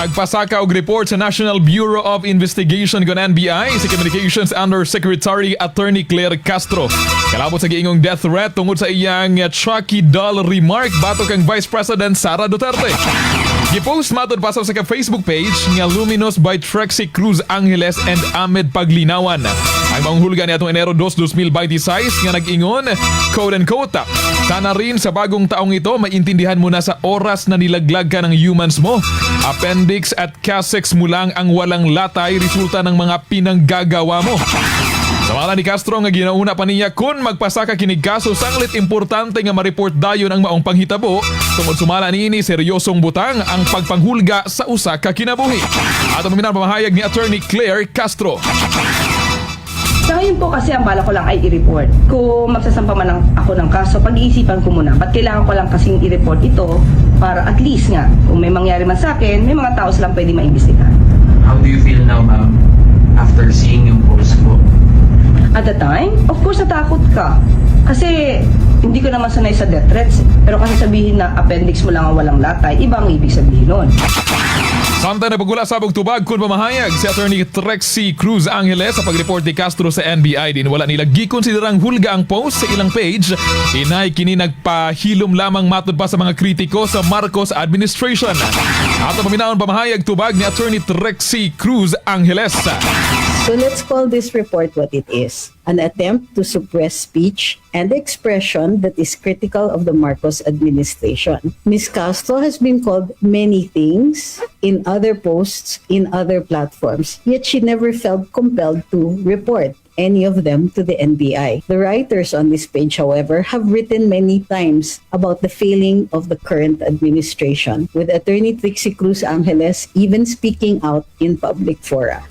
Nagpasaka og report sa National Bureau of Investigation kon NBI si Communications Undersecretary Attorney Claire Castro. Kalabot sa giingong death threat tungod sa iyang Chucky doll remark batok kang Vice President Sara Duterte. Gipost matod pasab sa Facebook page nga Luminous by Trexie Cruz Angeles and Ahmed Paglinawan. Ang manghulga ni atong Enero 2, 2026 nga nag-ingon, quote-unquote, sana rin sa bagong taong ito maintindihan mo na sa oras na nilaglag ka ng humans mo. Appendix at casex mo lang ang walang latay resulta ng mga pinanggagawa mo. Sa mga ni Castro nga ginauna pa niya kung magpasaka kinig kaso sanglit importante nga ma-report dayon ang maong panghitabo tungod sumala niini seryosong butang ang pagpanghulga sa usa ka kinabuhi. Ato maminang pamahayag ni Attorney Claire Castro. Sa ngayon po kasi ang bala ko lang ay i-report. Kung magsasampa man lang ako ng kaso, pag-iisipan ko muna. Ba't kailangan ko lang kasing i-report ito para at least nga, kung may mangyari man sa akin, may mga tao silang pwede maimbestigahan. How do you feel now, ma'am, after seeing yung post ko? At the time, of course natakot ka. Kasi hindi ko naman sanay sa death threats. Pero kasi sabihin na appendix mo lang ang walang latay, iba ang ibig sabihin nun. Samtang na pagula sabog tubag kung pamahayag si Attorney Trexie Cruz Angeles sa pag-report ni Castro sa NBI din wala nila gikonsiderang hulga ang post sa ilang page. Inay kini nagpahilom lamang matod pa sa mga kritiko sa Marcos administration. Ato paminahon pamahayag tubag ni Attorney Trexie Cruz Angeles. So let's call this report what it is. An attempt to suppress speech and expression that is critical of the Marcos administration. Ms. Castro has been called many things in other posts, in other platforms, yet she never felt compelled to report any of them to the NBI. The writers on this page, however, have written many times about the failing of the current administration, with Attorney Trixie Cruz Angeles even speaking out in public fora.